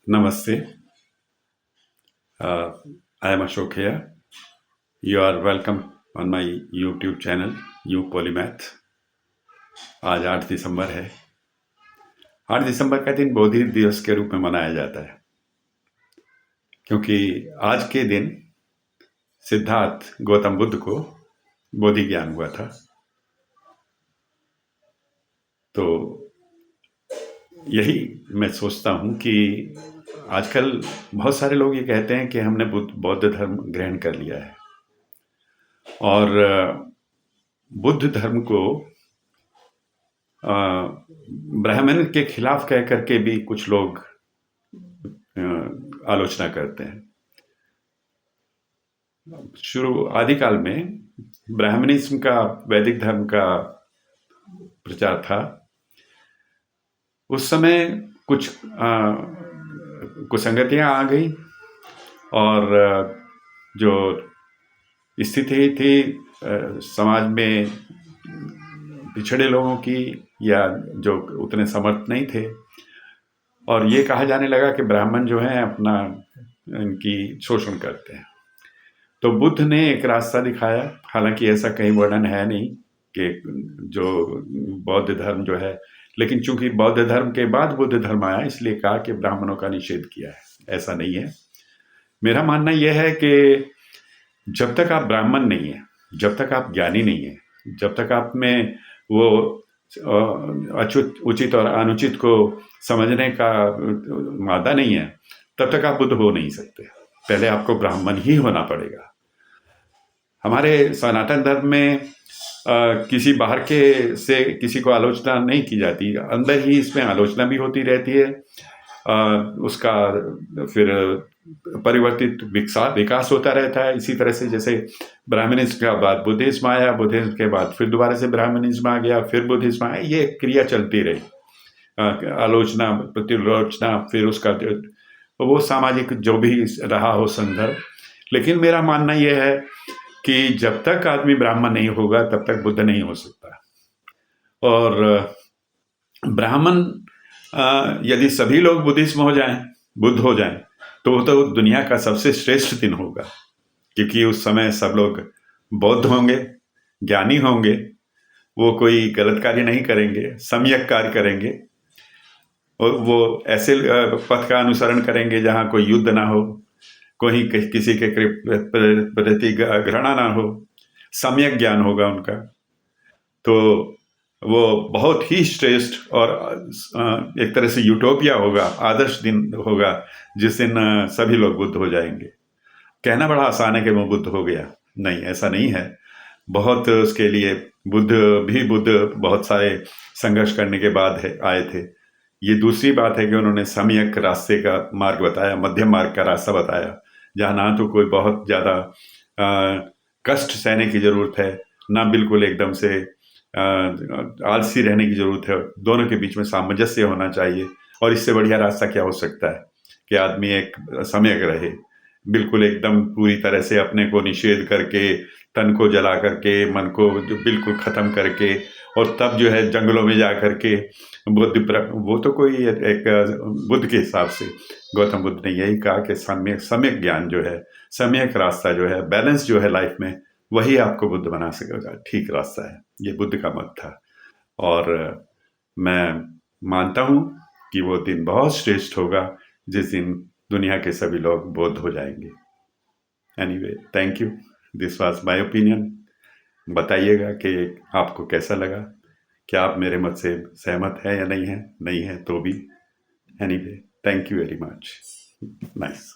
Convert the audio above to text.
Namaste. I am Ashok here. You are welcome on my YouTube channel, You Polymath. आज 8 दिसंबर है। 8 दिसंबर का दिन बोधि दिवस के रूप में मनाया जाता है, क्योंकि आज के दिन सिद्धार्थ गौतम बुद्ध को बोधि ज्ञान हुआ था। तो यही मैं सोचता हूँ कि आजकल बहुत सारे लोग ये कहते हैं कि हमने बौद्ध धर्म ग्रहण कर लिया है, और बुद्ध धर्म को ब्राह्मण के खिलाफ कह करके भी कुछ लोग आलोचना करते हैं। शुरू आदिकाल में ब्राह्मणिज्म का, वैदिक धर्म का प्रचार था। उस समय कुछ कुसंगतियां आ गई, और जो स्थिति थी समाज में पिछड़े लोगों की, या जो उतने समर्थ नहीं थे, और ये कहा जाने लगा कि ब्राह्मण जो हैं अपना इनकी शोषण करते हैं। तो बुद्ध ने एक रास्ता दिखाया। हालांकि ऐसा कहीं वर्णन है नहीं कि जो बौद्ध धर्म जो है, लेकिन चूंकि बौद्ध धर्म के बाद बुद्ध धर्म आया, इसलिए कहा कि ब्राह्मणों का निषेध किया है। ऐसा नहीं है। मेरा मानना यह है कि जब तक आप ब्राह्मण नहीं है, जब तक आप ज्ञानी नहीं है, जब तक आप में वो उचित और अनुचित को समझने का मादा नहीं है, तब तक आप बुद्ध हो नहीं सकते। पहले आपको ब्राह्मण ही होना पड़ेगा। हमारे सनातन धर्म में किसी बाहर के से किसी को आलोचना नहीं की जाती, अंदर ही इसमें आलोचना भी होती रहती है। उसका फिर परिवर्तित विकास होता रहता है। इसी तरह से जैसे ब्राह्मणिज्म के बाद बुद्धिज्म आया, बुद्धिज्म के बाद फिर दोबारा से ब्राह्मणिज्म आ गया, फिर बुद्धिज्म आया। ये क्रिया चलती रही, आलोचना, प्रतिलोचना, फिर उसका वो सामाजिक जो भी रहा हो संदर्भ। लेकिन मेरा मानना यह है कि जब तक आदमी ब्राह्मण नहीं होगा, तब तक बुद्ध नहीं हो सकता। और ब्राह्मण यदि सभी लोग बुद्धिज्म हो जाएं, बुद्ध हो जाएं, तो वो तो दुनिया का सबसे श्रेष्ठ दिन होगा, क्योंकि उस समय सब लोग बौद्ध होंगे, ज्ञानी होंगे। वो कोई गलत कार्य नहीं करेंगे, सम्यक कार्य करेंगे, और वो ऐसे पथ का अनुसरण करेंगे जहाँ कोई युद्ध ना हो, कोई किसी के प्रति घृणा ना हो, सम्यक ज्ञान होगा उनका। तो वो बहुत ही श्रेष्ठ और एक तरह से यूटोपिया होगा, आदर्श दिन होगा, जिस दिन सभी लोग बुद्ध हो जाएंगे। कहना बड़ा आसान है कि वो बुद्ध हो गया, नहीं, ऐसा नहीं है। बहुत उसके लिए बुद्ध बहुत सारे संघर्ष करने के बाद आए थे। ये दूसरी बात है कि उन्होंने सम्यक रास्ते का मार्ग बताया, मध्यम मार्ग का रास्ता बताया, जहाँ ना तो कोई बहुत ज़्यादा कष्ट सहने की ज़रूरत है, ना बिल्कुल एकदम से आलसी रहने की ज़रूरत है। दोनों के बीच में सामंजस्य होना चाहिए। और इससे बढ़िया रास्ता क्या हो सकता है कि आदमी एक सम्यक रहे, बिल्कुल एकदम पूरी तरह से अपने को निषेध करके, तन को जला करके, मन को बिल्कुल ख़त्म करके, और तब जो है जंगलों में जा करके वो तो कोई एक बुद्ध के हिसाब से गौतम बुद्ध ने यही कहा कि सम्यक ज्ञान जो है, सम्यक रास्ता जो है, बैलेंस जो है लाइफ में, वही आपको बुद्ध बना सकेगा, ठीक रास्ता है। ये बुद्ध का मत था, और मैं मानता हूँ कि वो दिन बहुत श्रेष्ठ होगा जिस दिन दुनिया के सभी लोग बौद्ध हो जाएंगे। Anyway, thank you. This was my opinion. बताइएगा कि आपको कैसा लगा, क्या आप मेरे मत से सहमत हैं या नहीं है तो भी। Anyway, thank you very much. Nice.